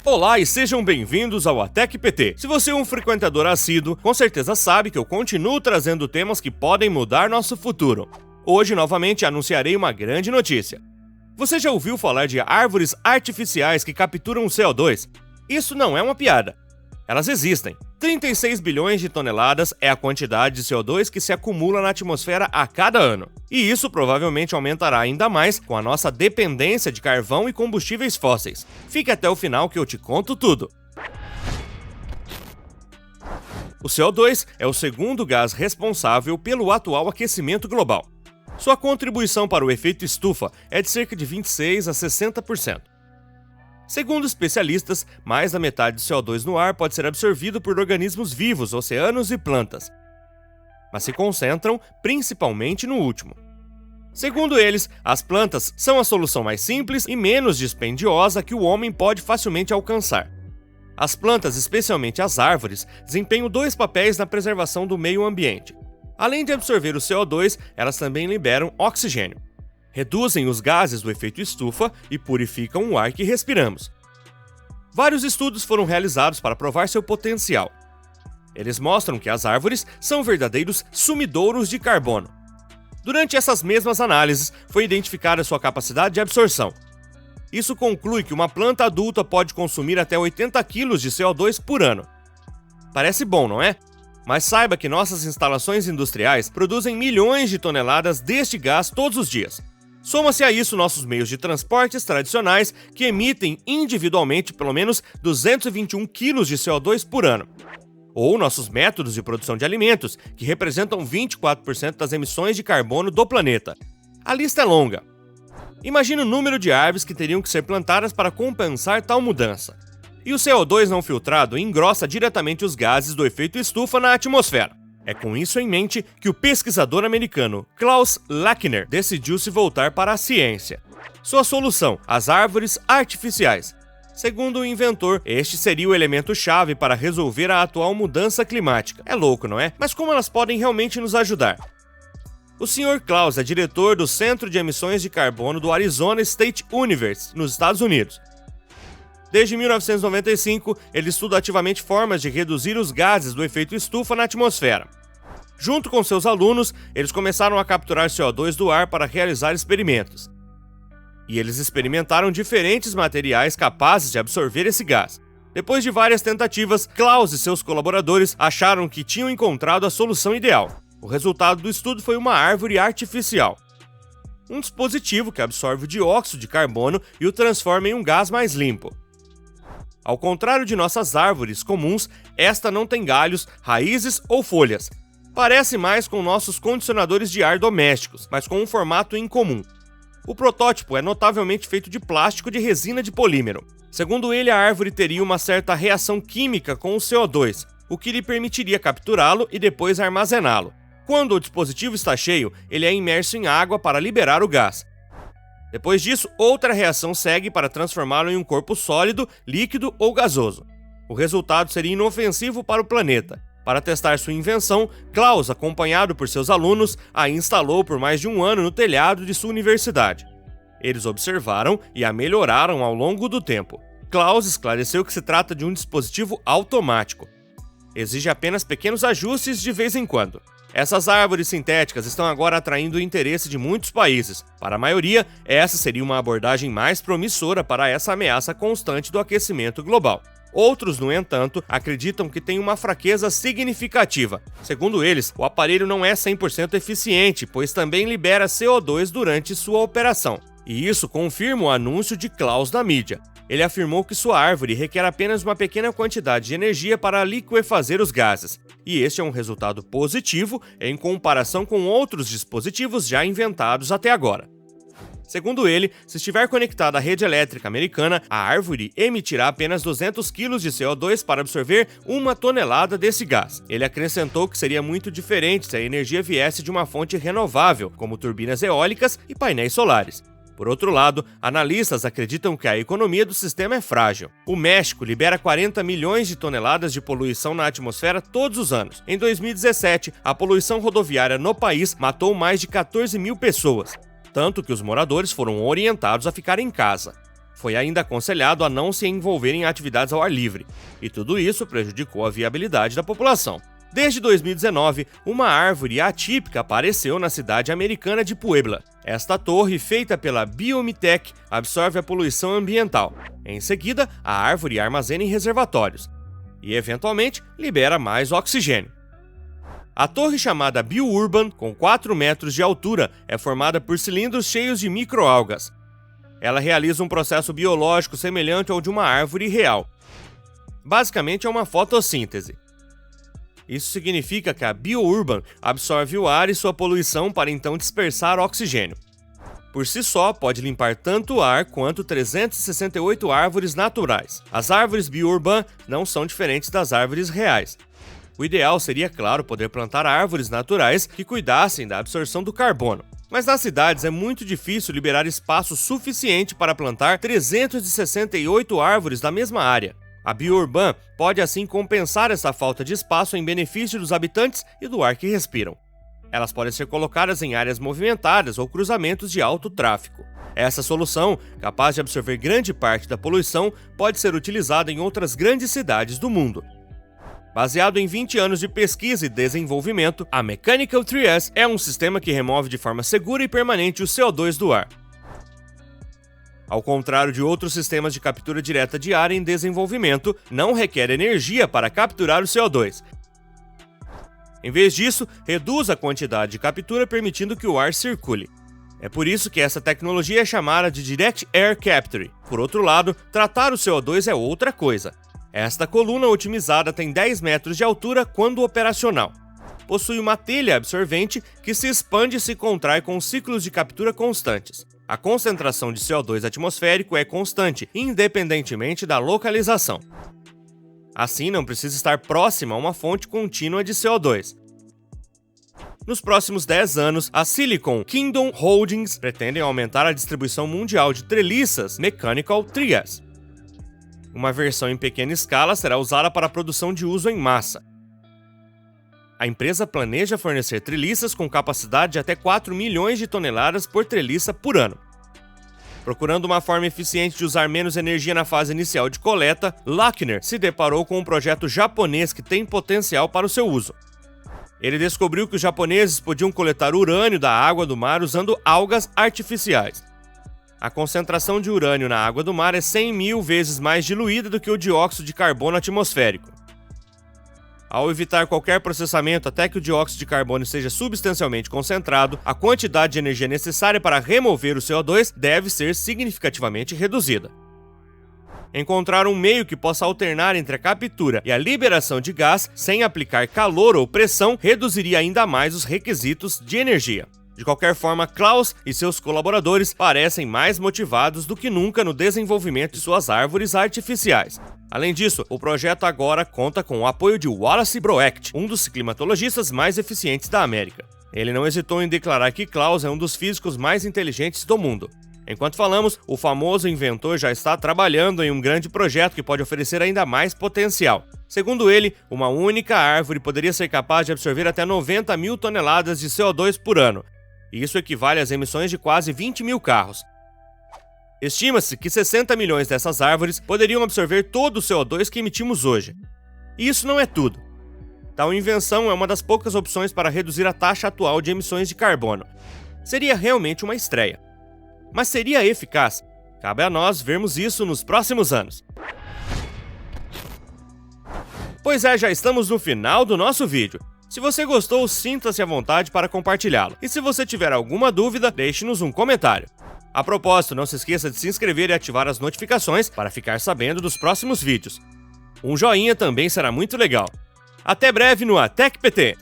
Olá e sejam bem-vindos ao Atec PT. Se você é um frequentador assíduo, com certeza sabe que eu continuo trazendo temas que podem mudar nosso futuro. Hoje, novamente, anunciarei uma grande notícia. Você já ouviu falar de árvores artificiais que capturam CO2? Isso não é uma piada. Elas existem. 36 bilhões de toneladas é a quantidade de CO2 que se acumula na atmosfera a cada ano. E isso provavelmente aumentará ainda mais com a nossa dependência de carvão e combustíveis fósseis. Fique até o final que eu te conto tudo. O CO2 é o segundo gás responsável pelo atual aquecimento global. Sua contribuição para o efeito estufa é de cerca de 26 a 60%. Segundo especialistas, mais da metade do CO2 no ar pode ser absorvido por organismos vivos, oceanos e plantas, mas se concentram principalmente no último. Segundo eles, as plantas são a solução mais simples e menos dispendiosa que o homem pode facilmente alcançar. As plantas, especialmente as árvores, desempenham dois papéis na preservação do meio ambiente. Além de absorver o CO2, elas também liberam oxigênio. Reduzem os gases do efeito estufa e purificam o ar que respiramos. Vários estudos foram realizados para provar seu potencial. Eles mostram que as árvores são verdadeiros sumidouros de carbono. Durante essas mesmas análises, foi identificada sua capacidade de absorção. Isso conclui que uma planta adulta pode consumir até 80 kg de CO2 por ano. Parece bom, não é? Mas saiba que nossas instalações industriais produzem milhões de toneladas deste gás todos os dias. Soma-se a isso nossos meios de transportes tradicionais, que emitem individualmente pelo menos 221 kg de CO2 por ano. Ou nossos métodos de produção de alimentos, que representam 24% das emissões de carbono do planeta. A lista é longa. Imagine o número de árvores que teriam que ser plantadas para compensar tal mudança. E o CO2 não filtrado engrossa diretamente os gases do efeito estufa na atmosfera. É com isso em mente que o pesquisador americano Klaus Lackner decidiu se voltar para a ciência. Sua solução: as árvores artificiais. Segundo o inventor, este seria o elemento-chave para resolver a atual mudança climática. É louco, não é? Mas como elas podem realmente nos ajudar? O Sr. Klaus é diretor do Centro de Emissões de Carbono do Arizona State University, nos Estados Unidos. Desde 1995, ele estuda ativamente formas de reduzir os gases do efeito estufa na atmosfera. Junto com seus alunos, eles começaram a capturar CO2 do ar para realizar experimentos. E eles experimentaram diferentes materiais capazes de absorver esse gás. Depois de várias tentativas, Klaus e seus colaboradores acharam que tinham encontrado a solução ideal. O resultado do estudo foi uma árvore artificial. Um dispositivo que absorve o dióxido de carbono e o transforma em um gás mais limpo. Ao contrário de nossas árvores comuns, esta não tem galhos, raízes ou folhas. Parece mais com nossos condicionadores de ar domésticos, mas com um formato incomum. O protótipo é notavelmente feito de plástico de resina de polímero. Segundo ele, a árvore teria uma certa reação química com o CO2, o que lhe permitiria capturá-lo e depois armazená-lo. Quando o dispositivo está cheio, ele é imerso em água para liberar o gás. Depois disso, outra reação segue para transformá-lo em um corpo sólido, líquido ou gasoso. O resultado seria inofensivo para o planeta. Para testar sua invenção, Klaus, acompanhado por seus alunos, a instalou por mais de um ano no telhado de sua universidade. Eles observaram e a melhoraram ao longo do tempo. Klaus esclareceu que se trata de um dispositivo automático. Exige apenas pequenos ajustes de vez em quando. Essas árvores sintéticas estão agora atraindo o interesse de muitos países. Para a maioria, essa seria uma abordagem mais promissora para essa ameaça constante do aquecimento global. Outros, no entanto, acreditam que tem uma fraqueza significativa. Segundo eles, o aparelho não é 100% eficiente, pois também libera CO2 durante sua operação. E isso confirma o anúncio de Klaus na mídia. Ele afirmou que sua árvore requer apenas uma pequena quantidade de energia para liquefazer os gases. E este é um resultado positivo em comparação com outros dispositivos já inventados até agora. Segundo ele, se estiver conectada à rede elétrica americana, a árvore emitirá apenas 200 kg de CO2 para absorver 1 tonelada desse gás. Ele acrescentou que seria muito diferente se a energia viesse de uma fonte renovável, como turbinas eólicas e painéis solares. Por outro lado, analistas acreditam que a economia do sistema é frágil. O México libera 40 milhões de toneladas de poluição na atmosfera todos os anos. Em 2017, a poluição rodoviária no país matou mais de 14 mil pessoas, tanto que os moradores foram orientados a ficar em casa. Foi ainda aconselhado a não se envolver em atividades ao ar livre, e tudo isso prejudicou a viabilidade da população. Desde 2019, uma árvore atípica apareceu na cidade americana de Puebla. Esta torre, feita pela Biomitech, absorve a poluição ambiental. Em seguida, a árvore armazena em reservatórios e, eventualmente, libera mais oxigênio. A torre chamada BioUrban, com 4 metros de altura, é formada por cilindros cheios de microalgas. Ela realiza um processo biológico semelhante ao de uma árvore real. Basicamente é uma fotossíntese. Isso significa que a BioUrban absorve o ar e sua poluição para então dispersar oxigênio. Por si só, pode limpar tanto o ar quanto 368 árvores naturais. As árvores BioUrban não são diferentes das árvores reais. O ideal seria, claro, poder plantar árvores naturais que cuidassem da absorção do carbono. Mas nas cidades é muito difícil liberar espaço suficiente para plantar 368 árvores da mesma área. A BioUrban pode assim compensar essa falta de espaço em benefício dos habitantes e do ar que respiram. Elas podem ser colocadas em áreas movimentadas ou cruzamentos de alto tráfego. Essa solução, capaz de absorver grande parte da poluição, pode ser utilizada em outras grandes cidades do mundo. Baseado em 20 anos de pesquisa e desenvolvimento, a Mechanical 3S é um sistema que remove de forma segura e permanente o CO2 do ar. Ao contrário de outros sistemas de captura direta de ar em desenvolvimento, não requer energia para capturar o CO2. Em vez disso, reduz a quantidade de captura, permitindo que o ar circule. É por isso que essa tecnologia é chamada de Direct Air Capture. Por outro lado, tratar o CO2 é outra coisa. Esta coluna otimizada tem 10 metros de altura quando operacional. Possui uma telha absorvente que se expande e se contrai com ciclos de captura constantes. A concentração de CO2 atmosférico é constante, independentemente da localização. Assim, não precisa estar próxima a uma fonte contínua de CO2. Nos próximos 10 anos, a Silicon Kingdom Holdings pretendem aumentar a distribuição mundial de treliças Mechanical 3S. Uma versão em pequena escala será usada para a produção de uso em massa. A empresa planeja fornecer treliças com capacidade de até 4 milhões de toneladas por treliça por ano. Procurando uma forma eficiente de usar menos energia na fase inicial de coleta, Lochner se deparou com um projeto japonês que tem potencial para o seu uso. Ele descobriu que os japoneses podiam coletar urânio da água do mar usando algas artificiais. A concentração de urânio na água do mar é 100 mil vezes mais diluída do que o dióxido de carbono atmosférico. Ao evitar qualquer processamento até que o dióxido de carbono seja substancialmente concentrado, a quantidade de energia necessária para remover o CO2 deve ser significativamente reduzida. Encontrar um meio que possa alternar entre a captura e a liberação de gás sem aplicar calor ou pressão reduziria ainda mais os requisitos de energia. De qualquer forma, Klaus e seus colaboradores parecem mais motivados do que nunca no desenvolvimento de suas árvores artificiais. Além disso, o projeto agora conta com o apoio de Wallace Broecht, um dos climatologistas mais eficientes da América. Ele não hesitou em declarar que Klaus é um dos físicos mais inteligentes do mundo. Enquanto falamos, o famoso inventor já está trabalhando em um grande projeto que pode oferecer ainda mais potencial. Segundo ele, uma única árvore poderia ser capaz de absorver até 90 mil toneladas de CO2 por ano. Isso equivale às emissões de quase 20 mil carros. Estima-se que 60 milhões dessas árvores poderiam absorver todo o CO2 que emitimos hoje. E isso não é tudo. Tal invenção é uma das poucas opções para reduzir a taxa atual de emissões de carbono. Seria realmente uma estreia. Mas seria eficaz? Cabe a nós vermos isso nos próximos anos. Pois é, já estamos no final do nosso vídeo. Se você gostou, sinta-se à vontade para compartilhá-lo. E se você tiver alguma dúvida, deixe-nos um comentário. A propósito, não se esqueça de se inscrever e ativar as notificações para ficar sabendo dos próximos vídeos. Um joinha também será muito legal. Até breve no ATEC PT!